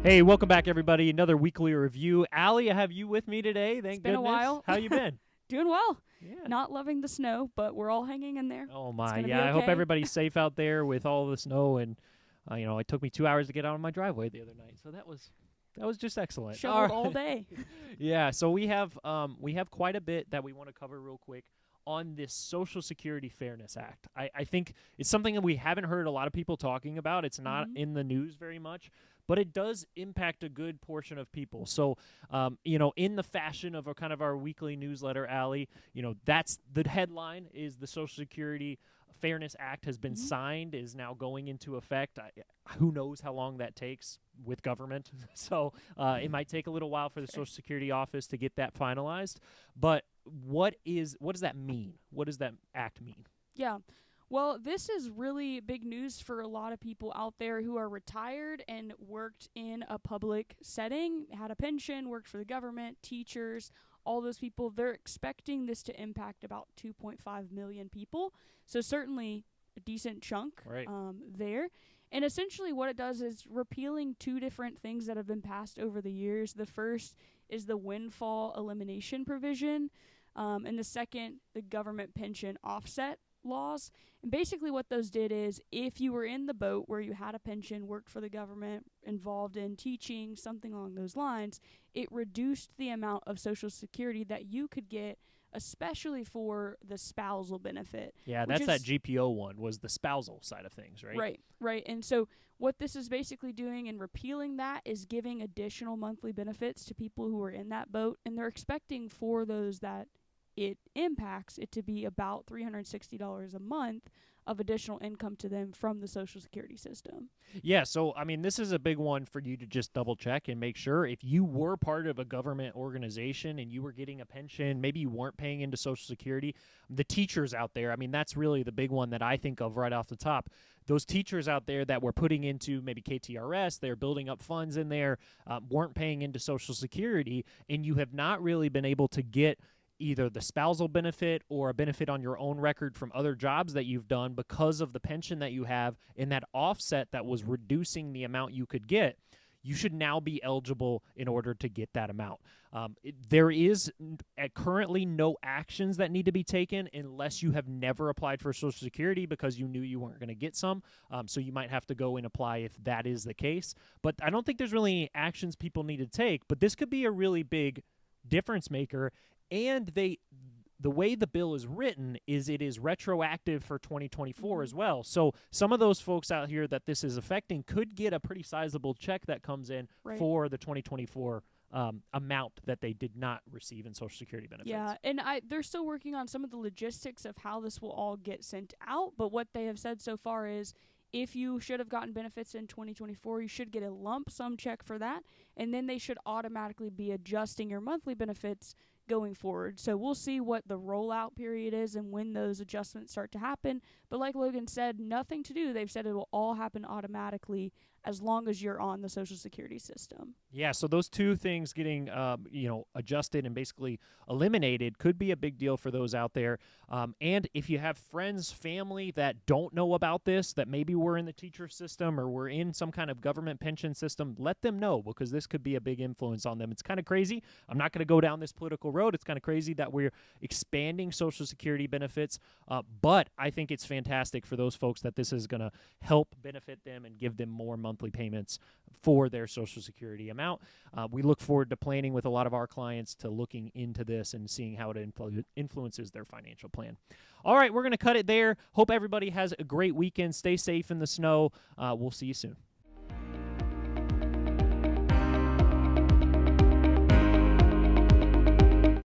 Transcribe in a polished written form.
Hey, welcome back, everybody. Another weekly review. Allie, I have you with me today. Thank It's been goodness. a while. How you been? Doing well. Yeah. Not loving the snow, but we're all hanging in there. Oh It's my, gonna be yeah. I hope okay. everybody's safe out there with all the snow. And it took me 2 hours to get out of my driveway the other night, so that was just excellent. Shoveled all day. Yeah. So we have quite a bit that we want to cover real quick on this Social Security Fairness Act. I think it's something that we haven't heard a lot of people talking about. It's not in the news very much, but it does impact a good portion of people. So, in the fashion of kind of our weekly newsletter, Allie, that's the headline is the Social Security Fairness Act has been signed, is now going into effect. Who knows how long that takes with government? So it might take a little while for the Social Security office to get that finalized. But what does that mean? What does that act mean? Yeah. Well, this is really big news for a lot of people out there who are retired and worked in a public setting, had a pension, worked for the government, teachers, all those people. They're expecting this to impact about 2.5 million people. So certainly a decent chunk there. And essentially what it does is repealing two different things that have been passed over the years. The first is the windfall elimination provision, and the second, the government pension offset laws. And basically what those did is if you were in the boat where you had a pension, worked for the government, involved in teaching, something along those lines, it reduced the amount of Social Security that you could get, especially for the spousal benefit. Yeah, that's that GPO one, was the spousal side of things, right? Right. And so what this is basically doing and repealing that is giving additional monthly benefits to people who are in that boat, and they're expecting for those that it impacts it to be about $360 a month of additional income to them from the Social Security system. Yeah, so, this is a big one for you to just double check and make sure if you were part of a government organization and you were getting a pension, maybe you weren't paying into Social Security, the teachers out there, that's really the big one that I think of right off the top. Those teachers out there that were putting into maybe KTRS, they're building up funds in there, weren't paying into Social Security, and you have not really been able to get either the spousal benefit or a benefit on your own record from other jobs that you've done because of the pension that you have and that offset that was reducing the amount you could get, you should now be eligible in order to get that amount. There is currently no actions that need to be taken unless you have never applied for Social Security because you knew you weren't going to get some. So you might have to go and apply if that is the case. But I don't think there's really any actions people need to take. But this could be a really big difference maker. And the way the bill is written is it is retroactive for 2024 as well. So some of those folks out here that this is affecting could get a pretty sizable check that comes in for the 2024 amount that they did not receive in Social Security benefits. Yeah, and they're still working on some of the logistics of how this will all get sent out. But what they have said so far is if you should have gotten benefits in 2024, you should get a lump sum check for that. And then they should automatically be adjusting your monthly benefits going forward. So we'll see what the rollout period is and when those adjustments start to happen. But like Logan said, nothing to do. They've said it will all happen automatically as long as you're on the Social Security system. Yeah, so those two things getting adjusted and basically eliminated could be a big deal for those out there. And if you have friends, family that don't know about this, that maybe were in the teacher system or were in some kind of government pension system, let them know because this could be a big influence on them. It's kind of crazy. I'm not going to go down this political road. It's kind of crazy that we're expanding Social Security benefits, but I think it's fantastic for those folks that this is going to help benefit them and give them more monthly payments for their Social Security amount. We look forward to planning with a lot of our clients to looking into this and seeing how it influences their financial plan. All right, we're going to cut it there. Hope everybody has a great weekend. Stay safe in the snow. We'll see you soon.